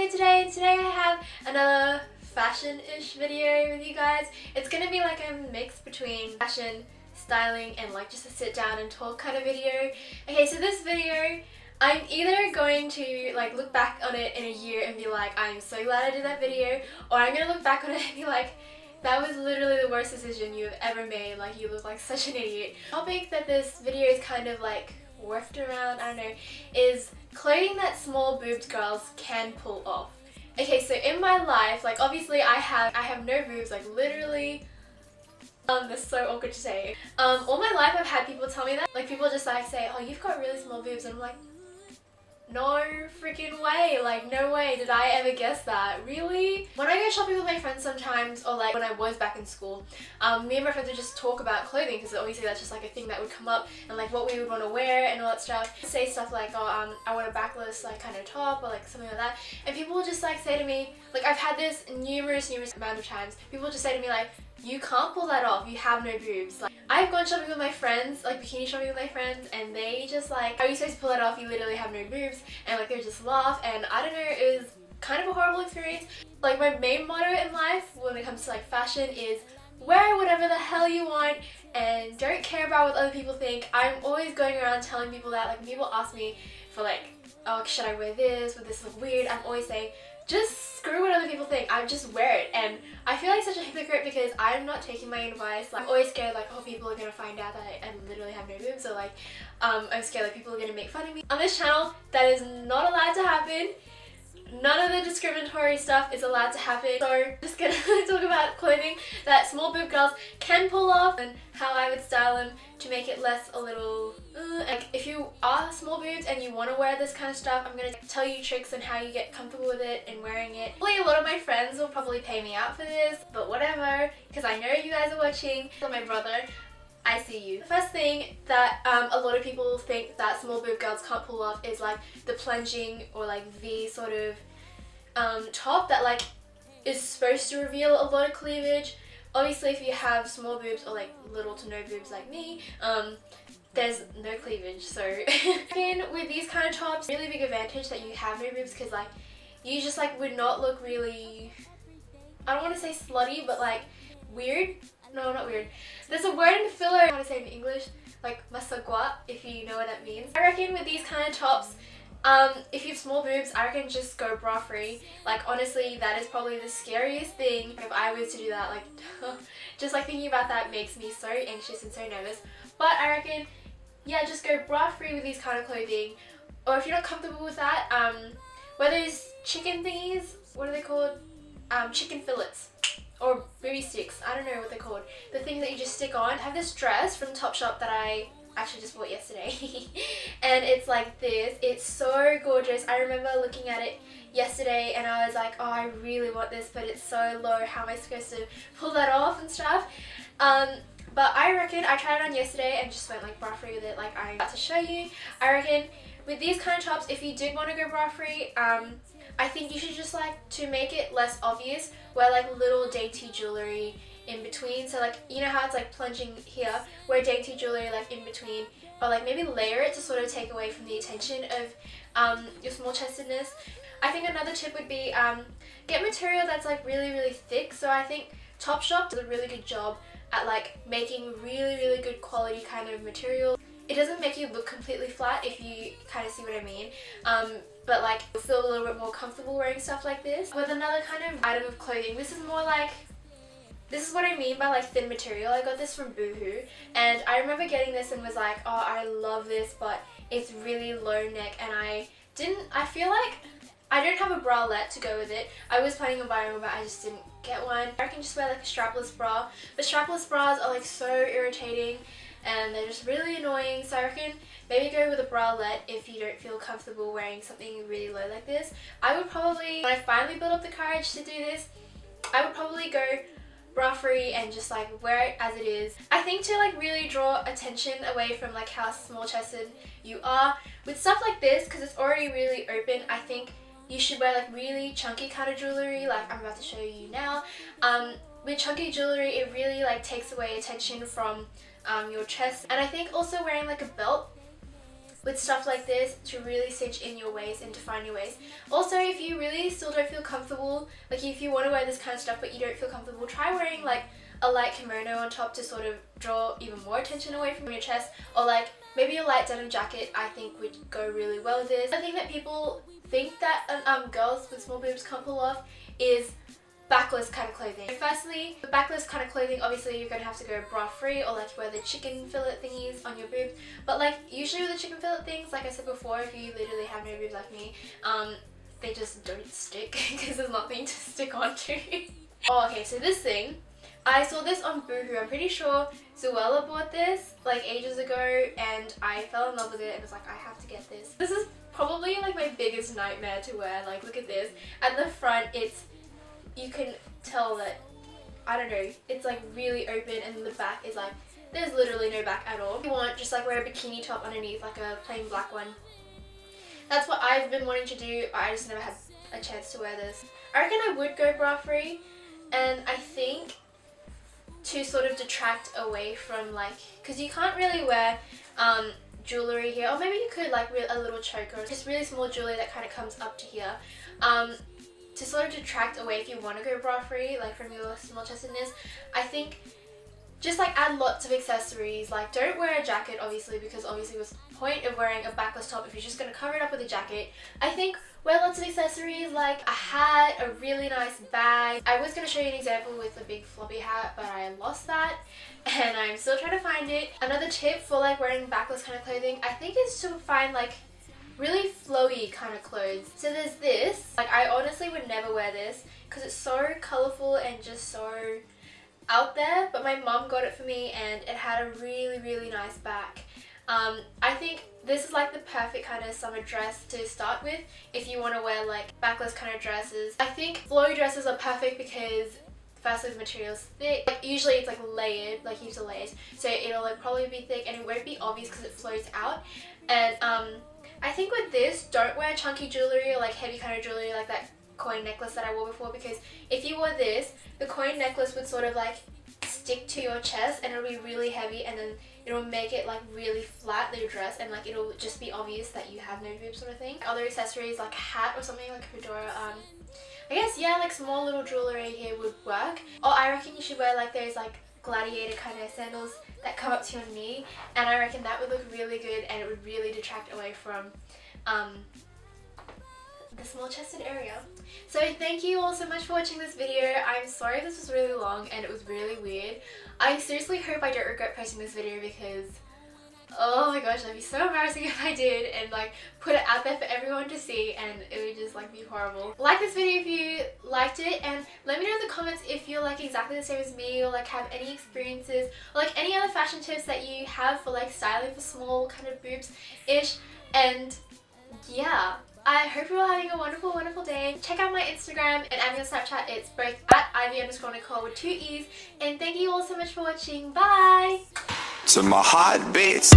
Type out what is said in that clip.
here today. Today I have another fashion-ish video with you guys. It's gonna be like a mix between fashion, styling, and like just a sit down and talk kind of video. Okay, so this video, I'm either going to like look back on it in a year and be like, I'm so glad I did that video, or I'm gonna look back on it and be like, that was literally the worst decision you've ever made, like you look like such an idiot. The topic that this video is kind of like worked around, I don't know, is clothing that small boobed girls can pull off. Okay, so in my life, like obviously I have no boobs, like literally, that's so awkward to say. All my life I've had people tell me that, like people just like say, oh, you've got really small boobs, and I'm like, no freaking way, like no way did I ever guess that, really? When I go shopping with my friends sometimes, or like when I was back in school, me and my friends would just talk about clothing because obviously that's just like a thing that would come up, and like what we would want to wear and all that stuff. Say stuff like, oh, I want a backless like kind of top or like something like that, and people will just like say to me, like I've had this numerous amount of times, people just say to me like, you can't pull that off, you have no boobs. Like I've gone shopping with my friends, like bikini shopping with my friends, and they just like, how are you supposed to pull that off, you literally have no boobs, and like they just laugh, and I don't know, it was kind of a horrible experience. Like my main motto in life when it comes to like fashion is wear whatever the hell you want and don't care about what other people think. I'm always going around telling people that, like when people ask me for like, oh, should I wear this, would this look weird, I'm always saying, just screw what other people think, I just wear it. And I feel like such a hypocrite because I'm not taking my advice. Like I'm always scared like, oh, people are gonna find out that I literally have no boobs, so like I'm scared like people are gonna make fun of me. On this channel, that is not allowed to happen. None of the discriminatory stuff is allowed to happen. So I'm just gonna talk about clothing that small boob girls can pull off and how I would style them to make it less a little like if you are small boobs and you want to wear this kind of stuff, I'm gonna tell you tricks on how you get comfortable with it and wearing it. Probably a lot of my friends will probably pay me out for this, but whatever, because I know you guys are watching. So my brother, I see you. The first thing that a lot of people think that small boob girls can't pull off is like the plunging or like V sort of top that like is supposed to reveal a lot of cleavage. Obviously if you have small boobs or like little to no boobs like me, there's no cleavage. So again, with these kind of tops, really big advantage that you have no boobs, because like you just like would not look really, I don't want to say slutty, but like weird. No, not weird. There's a word in filler, I want to say in English, like masagwa, if you know what that means. I reckon with these kind of tops, if you have small boobs, I reckon just go bra free. Like honestly, that is probably the scariest thing. If I was to do that, like just like thinking about that makes me so anxious and so nervous. But I reckon, yeah, just go bra free with these kind of clothing. Or if you're not comfortable with that, wear those chicken thingies, what are they called? Chicken fillets. Or booby sticks, I don't know what they're called. The thing that you just stick on. I have this dress from Topshop that I actually just bought yesterday and it's like this. It's so gorgeous. I remember looking at it yesterday and I was like, oh, I really want this, but it's so low, how am I supposed to pull that off and stuff. But I reckon, I tried it on yesterday and just went like bra free with it, like I'm about to show you. I reckon with these kind of tops, if you did want to go bra free, I think you should just like, to make it less obvious, wear like little dainty jewelry in between. So like, you know how it's like plunging here, wear dainty jewelry like in between, but like maybe layer it to sort of take away from the attention of your small chestedness. I think another tip would be get material that's like really thick. So I think Topshop does a really good job at like making really good quality kind of material. It doesn't make you look completely flat, if you kind of see what I mean, but like you'll feel a little bit more comfortable wearing stuff like this. With another kind of item of clothing, this is more like, this is what I mean by like thin material. I got this from Boohoo and I remember getting this and was like, oh, I love this, but it's really low neck, and I feel like I don't have a bralette to go with it. I was planning on buying one, but I just didn't get one. I can just wear like a strapless bra, but strapless bras are like so irritating and they're just really annoying. So I reckon maybe go with a bralette if you don't feel comfortable wearing something really low like this. I would probably, when I finally built up the courage to do this, I would probably go bra free and just like wear it as it is. I think to like really draw attention away from like how small chested you are, with stuff like this, because it's already really open, I think you should wear like really chunky kind of jewelry, like I'm about to show you now. With chunky jewelry, it really like takes away attention from your chest. And I think also wearing like a belt with stuff like this to really cinch in your waist and define your waist. Also, if you really still don't feel comfortable, like if you want to wear this kind of stuff but you don't feel comfortable, try wearing like a light kimono on top to sort of draw even more attention away from your chest, or like maybe a light denim jacket I think would go really well with this. I think that people think that girls with small boobs can't pull off is backless kind of clothing. Firstly, the backless kind of clothing, obviously you're going to have to go bra free or like wear the chicken fillet thingies on your boobs, but like usually with the chicken fillet things, like I said before, if you literally have no boobs like me, they just don't stick because there's nothing to stick onto. Oh, okay, so this thing, I saw this on Boohoo. I'm pretty sure Zoella bought this like ages ago and I fell in love with it and was like, I have to get this. This is probably like my biggest nightmare to wear. Like look at this. At the front you can tell that, I don't know, it's like really open, and the back is like, there's literally no back at all. If you want, just like wear a bikini top underneath, like a plain black one. That's what I've been wanting to do. I just never had a chance to wear this. I reckon I would go bra free, and I think to sort of detract away from like, because you can't really wear jewellery here, or maybe you could like a little choker, just really small jewellery that kind of comes up to here, to sort of detract away if you want to go bra free, like from your small chestedness. I think just like add lots of accessories. Like don't wear a jacket obviously, because obviously what's the point of wearing a backless top if you're just going to cover it up with a jacket. I think wear lots of accessories like a hat, a really nice bag. I was going to show you an example with a big floppy hat, but I lost that and I'm still trying to find it. Another tip for like wearing backless kind of clothing, I think, is to find like really flowy kind of clothes. So there's this, like I honestly would never wear this because it's so colourful and just so out there, but my mum got it for me and it had a really nice back. I think this is like the perfect kind of summer dress to start with if you want to wear like backless kind of dresses. I think flowy dresses are perfect because firstly the material's thick. Like, usually it's like layered, like heaps of layers, so it'll like probably be thick and it won't be obvious because it flows out. And I think with this, don't wear chunky jewellery or like heavy kind of jewellery like that coin necklace that I wore before, because if you wore this, the coin necklace would sort of like stick to your chest and it'll be really heavy, and then it'll make it like really flat, your dress, and like it'll just be obvious that you have no boobs sort of thing. Other accessories like a hat or something, like a fedora, I guess, yeah, like small little jewellery here would work. Or I reckon you should wear like those like gladiator kind of sandals that come up to your knee, and I reckon that would look really good and it would really detract away from the small chested area. So thank you all so much for watching this video. I'm sorry this was really long and it was really weird. I seriously hope I don't regret posting this video because, oh my gosh, that'd be so embarrassing if I did and like put it out there for everyone to see, and it would just like be horrible. Like this video if you liked it, and let me know in the comments if you're like exactly the same as me or like have any experiences or like any other fashion tips that you have for like styling for small kind of boobs-ish. And yeah, I hope you're all having a wonderful day. Check out my Instagram and add me on Snapchat. It's both at ivy_nicole with 2 E's. And thank you all so much for watching. Bye! To my hot bits.